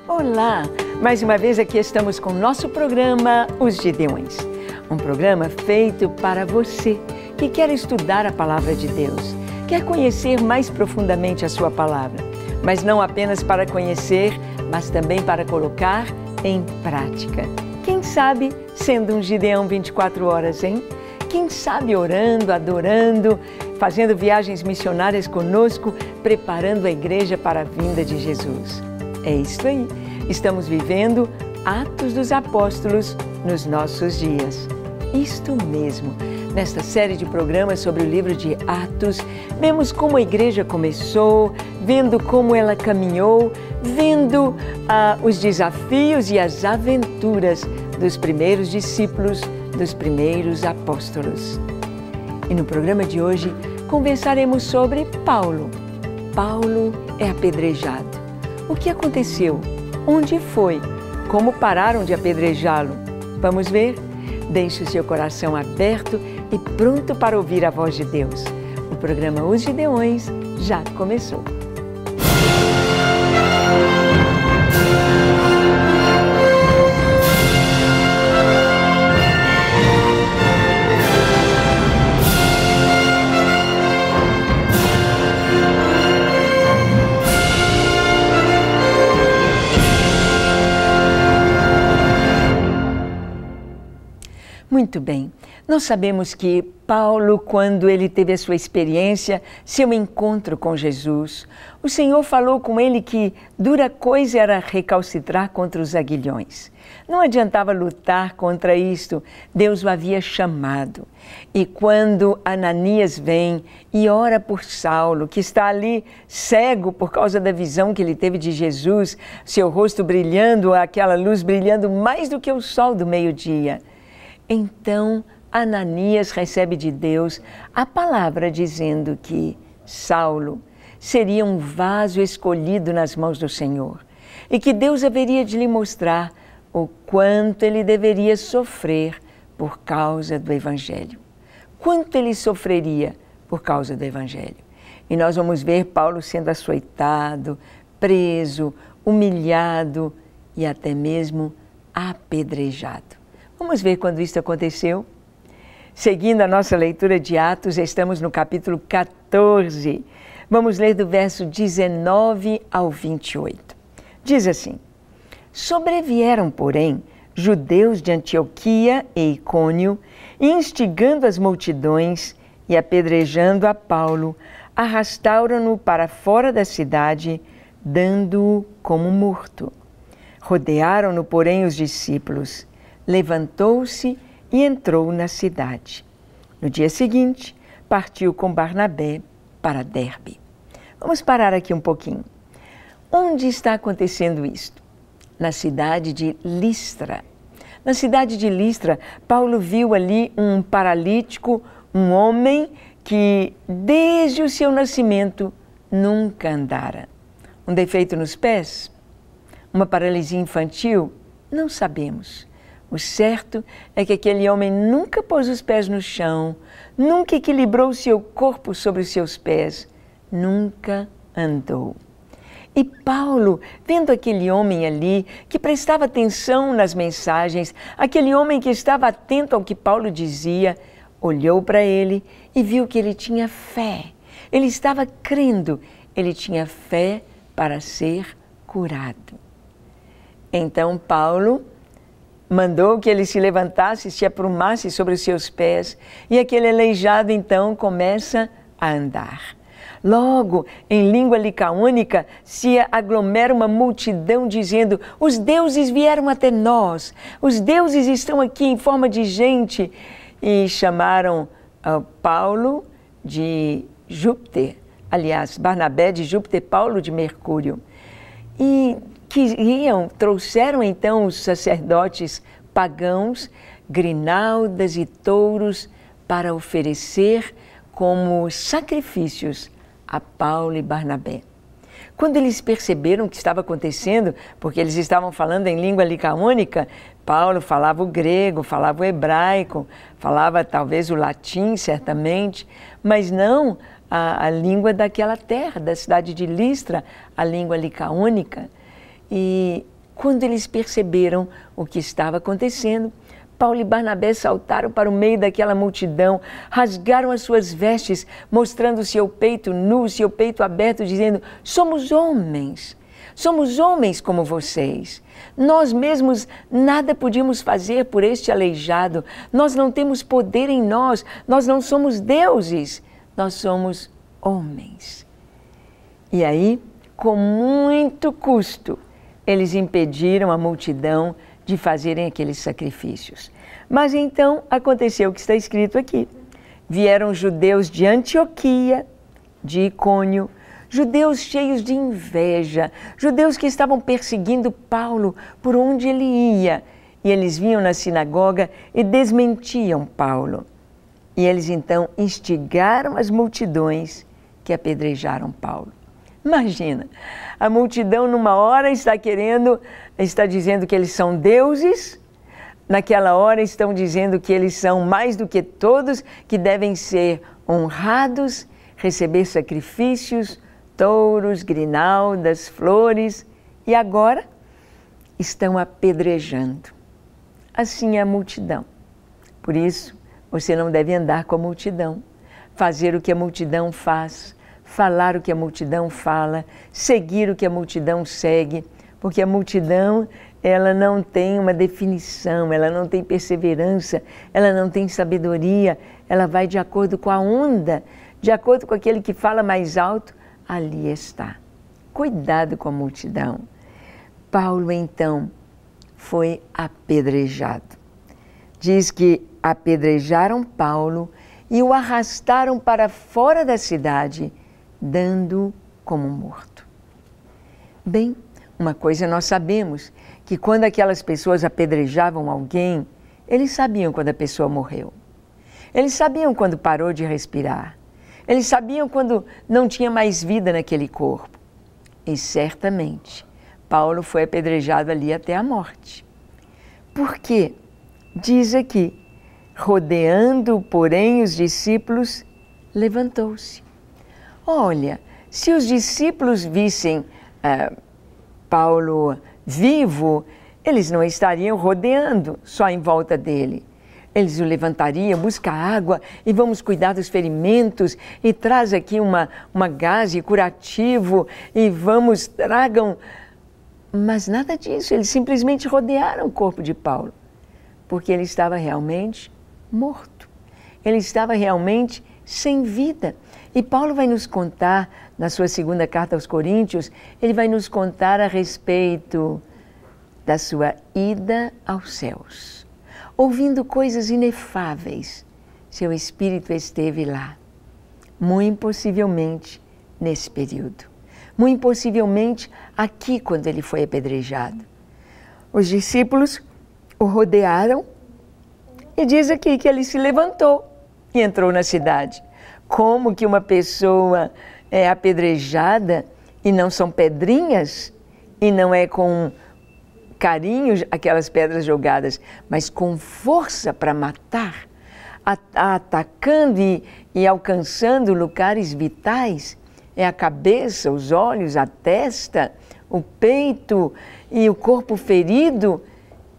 Olá! Mais uma vez aqui estamos com o nosso programa Os Gideões. Um programa feito para você que quer estudar a Palavra de Deus, quer conhecer mais profundamente a sua Palavra, mas não apenas para conhecer, mas também para colocar em prática. Quem sabe sendo um Gideão 24 horas, hein? Quem sabe orando, adorando, fazendo viagens missionárias conosco, preparando a igreja para a vinda de Jesus. É isso aí. Estamos vivendo Atos dos Apóstolos nos nossos dias. Isto mesmo. Nesta série de programas sobre o livro de Atos, vemos como a igreja começou, vendo como ela caminhou, vendo os desafios e as aventuras dos primeiros discípulos, dos primeiros apóstolos. E no programa de hoje conversaremos sobre Paulo. Paulo é apedrejado. O que aconteceu? Onde foi? Como pararam de apedrejá-lo? Vamos ver? Deixe o seu coração aberto e pronto para ouvir a voz de Deus. O programa Os Gideões já começou. Muito bem, nós sabemos que Paulo, quando ele teve a sua experiência, seu encontro com Jesus, o Senhor falou com ele que dura coisa era recalcitrar contra os aguilhões. Não adiantava lutar contra isto, Deus o havia chamado. E quando Ananias vem e ora por Saulo, que está ali cego por causa da visão que ele teve de Jesus, seu rosto brilhando, aquela luz brilhando mais do que o sol do meio-dia, então, Ananias recebe de Deus a palavra dizendo que Saulo seria um vaso escolhido nas mãos do Senhor e que Deus haveria de lhe mostrar o quanto ele deveria sofrer por causa do Evangelho. Quanto ele sofreria por causa do Evangelho. E nós vamos ver Paulo sendo açoitado, preso, humilhado e até mesmo apedrejado. Vamos ver quando isso aconteceu? Seguindo a nossa leitura de Atos, estamos no capítulo 14. Vamos ler do verso 19 ao 28. Diz assim: Sobrevieram, porém, judeus de Antioquia e Icônio, instigando as multidões e apedrejando a Paulo, arrastaram-no para fora da cidade, dando-o como morto. Rodearam-no, porém, os discípulos. Levantou-se e entrou na cidade. No dia seguinte, partiu com Barnabé para Derbe. Vamos parar aqui um pouquinho. Onde está acontecendo isto? Na cidade de Listra. Na cidade de Listra, Paulo viu ali um paralítico, um homem que desde o seu nascimento nunca andara. Um defeito nos pés? Uma paralisia infantil? Não sabemos. O certo é que aquele homem nunca pôs os pés no chão, nunca equilibrou o seu corpo sobre os seus pés, nunca andou. E Paulo, vendo aquele homem ali, que prestava atenção nas mensagens, aquele homem que estava atento ao que Paulo dizia, olhou para ele e viu que ele tinha fé. Ele estava crendo, ele tinha fé para ser curado. Então Paulo mandou que ele se levantasse, se aprumasse sobre os seus pés, e aquele aleijado então começa a andar. Logo, em língua licaônica, se aglomera uma multidão dizendo: os deuses vieram até nós, os deuses estão aqui em forma de gente. E chamaram Paulo de Júpiter, aliás, Barnabé de Júpiter, Paulo de Mercúrio. E trouxeram então os sacerdotes pagãos grinaldas e touros para oferecer como sacrifícios a Paulo e Barnabé. Quando eles perceberam o que estava acontecendo, porque eles estavam falando em língua licaônica, Paulo falava o grego, falava o hebraico, falava talvez o latim, certamente, mas não a língua daquela terra, da cidade de Listra, a língua licaônica. E Quando eles perceberam o que estava acontecendo, Paulo e Barnabé saltaram para o meio daquela multidão, rasgaram as suas vestes, mostrando o seu peito nu, o seu peito aberto, dizendo: somos homens como vocês. Nós mesmos nada podíamos fazer por este aleijado, nós não temos poder em nós não somos deuses, nós somos homens. E aí, com muito custo, eles impediram a multidão de fazerem aqueles sacrifícios. Mas então aconteceu o que está escrito aqui. Vieram judeus de Antioquia, de Icônio, judeus cheios de inveja, judeus que estavam perseguindo Paulo por onde ele ia. E eles vinham na sinagoga e desmentiam Paulo. E eles então instigaram as multidões que apedrejaram Paulo. Imagina, a multidão numa hora está dizendo que eles são deuses, naquela hora estão dizendo que eles são mais do que todos, que devem ser honrados, receber sacrifícios, touros, grinaldas, flores, e agora estão apedrejando. Assim é a multidão. Por isso, você não deve andar com a multidão, fazer o que a multidão faz, falar o que a multidão fala, seguir o que a multidão segue, porque a multidão, ela não tem uma definição, ela não tem perseverança, ela não tem sabedoria, ela vai de acordo com a onda, de acordo com aquele que fala mais alto, ali está. Cuidado com a multidão. Paulo, então, foi apedrejado. Diz que apedrejaram Paulo e o arrastaram para fora da cidade, dando-o como morto. Bem, uma coisa nós sabemos, que quando aquelas pessoas apedrejavam alguém, eles sabiam quando a pessoa morreu. Eles sabiam quando parou de respirar. Eles sabiam quando não tinha mais vida naquele corpo. E certamente, Paulo foi apedrejado ali até a morte. Por quê? Diz aqui, rodeando, porém, os discípulos, levantou-se. Olha, se os discípulos vissem Paulo vivo, eles não estariam rodeando só em volta dele. Eles o levantariam, busca água e vamos cuidar dos ferimentos e traz aqui uma gaze curativo e tragam. Mas nada disso, eles simplesmente rodearam o corpo de Paulo, porque ele estava realmente morto. Ele estava realmente sem vida. E Paulo vai nos contar, na sua segunda carta aos Coríntios, ele vai nos contar a respeito da sua ida aos céus. Ouvindo coisas inefáveis, seu espírito esteve lá, muito possivelmente nesse período. Muito possivelmente aqui, quando ele foi apedrejado. Os discípulos o rodearam e diz aqui que ele se levantou e entrou na cidade. Como que uma pessoa é apedrejada e não são pedrinhas, e não é com carinho aquelas pedras jogadas, mas com força para matar, atacando e alcançando lugares vitais, é a cabeça, os olhos, a testa, o peito e o corpo ferido,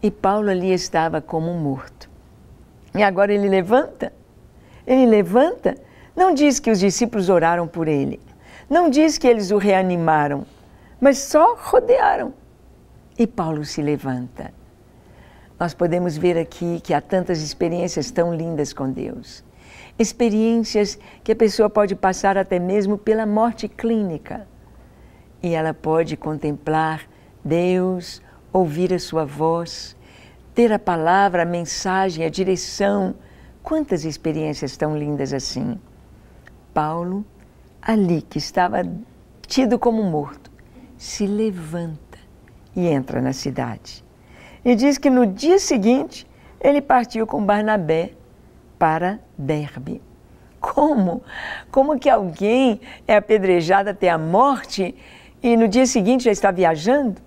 e Paulo ali estava como morto. E agora ele levanta, não diz que os discípulos oraram por ele, não diz que eles o reanimaram, mas só rodearam. E Paulo se levanta. Nós podemos ver aqui que há tantas experiências tão lindas com Deus. Experiências que a pessoa pode passar até mesmo pela morte clínica. E ela pode contemplar Deus, ouvir a sua voz, ter a palavra, a mensagem, a direção. Quantas experiências tão lindas assim. Paulo, ali que estava tido como morto, se levanta e entra na cidade. E diz que no dia seguinte ele partiu com Barnabé para Derbe. Como? Como que alguém é apedrejado até a morte e no dia seguinte já está viajando?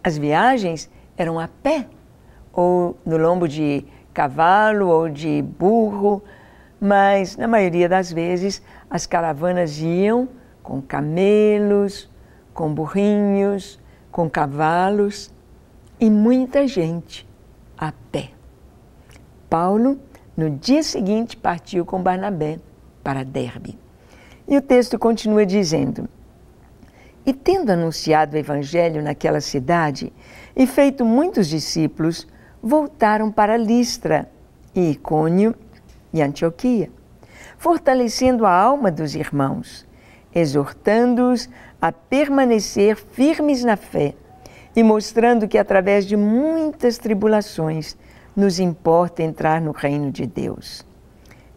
As viagens eram a pé, ou no lombo de cavalo ou de burro, mas na maioria das vezes as caravanas iam com camelos, com burrinhos, com cavalos. e muita gente a pé. Paulo, no dia seguinte, partiu com Barnabé para Derbe. E o texto continua dizendo: e tendo anunciado o evangelho naquela cidade e feito muitos discípulos, voltaram para Listra e Icônio e Antioquia, fortalecendo a alma dos irmãos, exortando-os a permanecer firmes na fé e mostrando que através de muitas tribulações nos importa entrar no reino de Deus.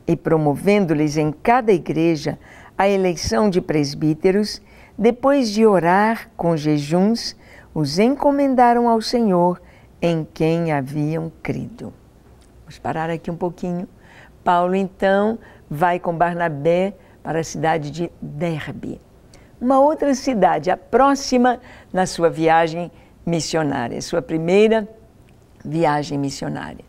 E promovendo-lhes em cada igreja a eleição de presbíteros, depois de orar com jejuns, os encomendaram ao Senhor em quem haviam crido. Vamos parar aqui um pouquinho. Paulo, então, vai com Barnabé para a cidade de Derbe, uma outra cidade, a próxima na sua viagem missionária, sua primeira viagem missionária.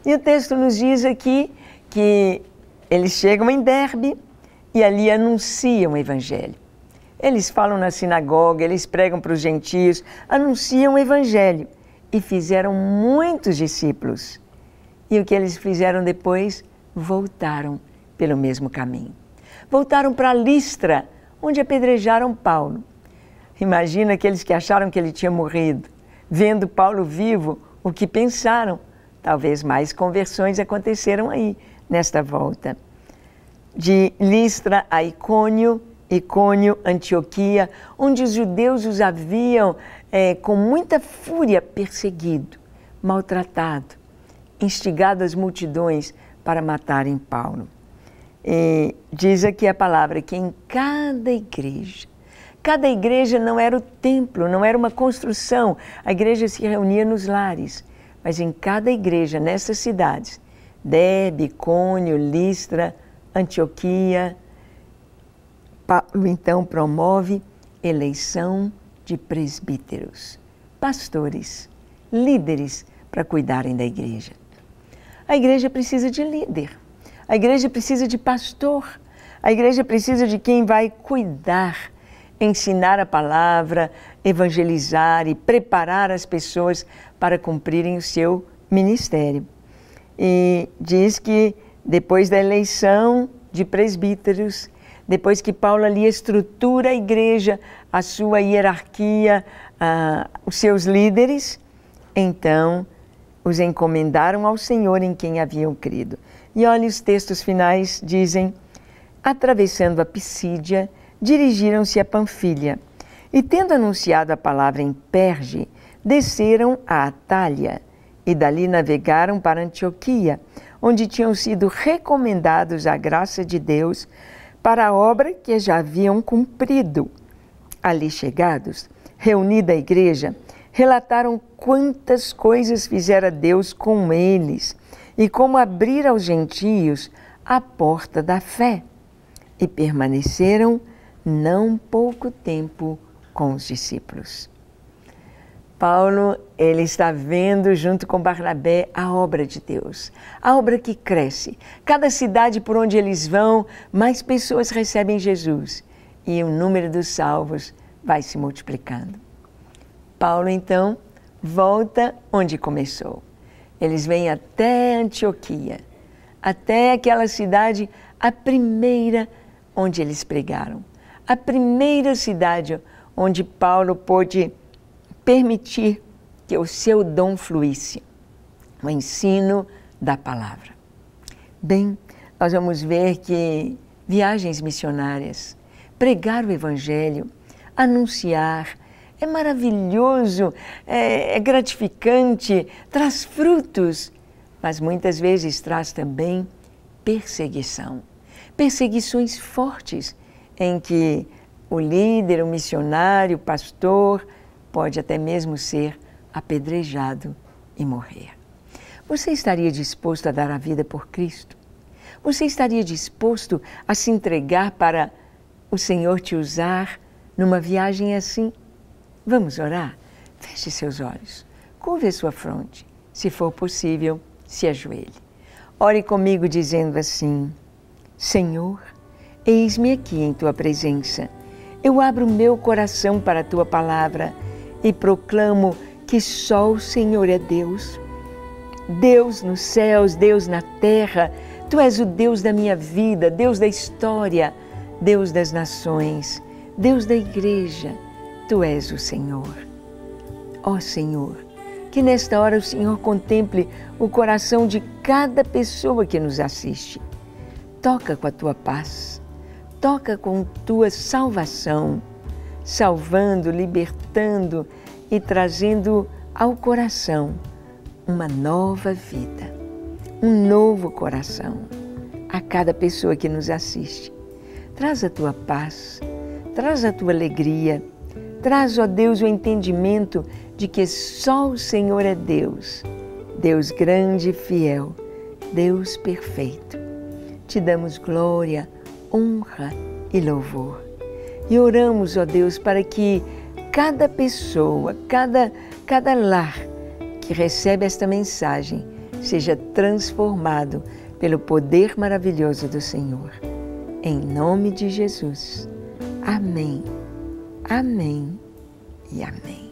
E o texto nos diz aqui que eles chegam em Derbe e ali anunciam o evangelho. Eles falam na sinagoga, eles pregam para os gentios, anunciam o evangelho e fizeram muitos discípulos. E o que eles fizeram depois? Voltaram pelo mesmo caminho. Voltaram para Listra, onde apedrejaram Paulo. Imagina aqueles que acharam que ele tinha morrido. Vendo Paulo vivo, o que pensaram? Talvez mais conversões aconteceram aí, nesta volta. De Listra a Icônio, Antioquia, onde os judeus os haviam, com muita fúria, perseguido, maltratado, instigado as multidões para matarem Paulo. E diz aqui a palavra que em cada igreja não era o templo, não era uma construção, a igreja se reunia nos lares, mas em cada igreja, nessas cidades, Derbe, Icônio, Listra, Antioquia, Paulo então promove eleição de presbíteros, pastores, líderes para cuidarem da igreja. A igreja precisa de líder, a igreja precisa de pastor, a igreja precisa de quem vai cuidar, ensinar a palavra, evangelizar e preparar as pessoas para cumprirem o seu ministério. E diz que depois da eleição de presbíteros, depois que Paulo ali estrutura a igreja, a sua hierarquia, os seus líderes, então os encomendaram ao Senhor em quem haviam crido. E olha, os textos finais dizem: atravessando a Pisídia, dirigiram-se a Panfilha, e tendo anunciado a palavra em Perge, desceram a Atália, e dali navegaram para Antioquia, onde tinham sido recomendados à graça de Deus para a obra que já haviam cumprido. Ali chegados, reunida a igreja, relataram quantas coisas fizera Deus com eles e como abrir aos gentios a porta da fé. E permaneceram não pouco tempo com os discípulos. Paulo, ele está vendo junto com Barnabé a obra de Deus, a obra que cresce. Cada cidade por onde eles vão, mais pessoas recebem Jesus e o número dos salvos vai se multiplicando. Paulo, então, volta onde começou. Eles vêm até Antioquia, até aquela cidade, a primeira onde eles pregaram, a primeira cidade onde Paulo pôde permitir que o seu dom fluísse, o ensino da palavra. Bem, nós vamos ver que viagens missionárias, pregar o evangelho, anunciar, é maravilhoso, é gratificante, traz frutos, mas muitas vezes traz também perseguição. Perseguições fortes em que o líder, o missionário, o pastor, pode até mesmo ser apedrejado e morrer. Você estaria disposto a dar a vida por Cristo? Você estaria disposto a se entregar para o Senhor te usar numa viagem assim? Vamos orar? Feche seus olhos, curve a sua fronte. Se for possível, se ajoelhe. Ore comigo dizendo assim: Senhor, eis-me aqui em Tua presença. Eu abro meu coração para a Tua palavra e proclamo que só o Senhor é Deus. Deus nos céus, Deus na terra. Tu és o Deus da minha vida, Deus da história, Deus das nações, Deus da igreja. Tu és o Senhor. Ó Senhor, que nesta hora o Senhor contemple o coração de cada pessoa que nos assiste. Toca com a Tua paz, toca com Tua salvação, salvando, libertando e trazendo ao coração uma nova vida, um novo coração a cada pessoa que nos assiste. Traz a Tua paz, traz a Tua alegria, traz, ó Deus, o entendimento de que só o Senhor é Deus, Deus grande e fiel, Deus perfeito. Te damos glória, honra e louvor. E oramos, ó Deus, para que cada pessoa, cada lar que recebe esta mensagem seja transformado pelo poder maravilhoso do Senhor. Em nome de Jesus. Amém. Amém e amém.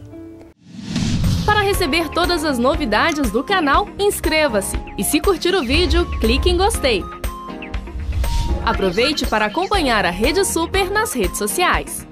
Para receber todas as novidades do canal, inscreva-se e, se curtir o vídeo, clique em gostei. Aproveite para acompanhar a Rede Super nas redes sociais.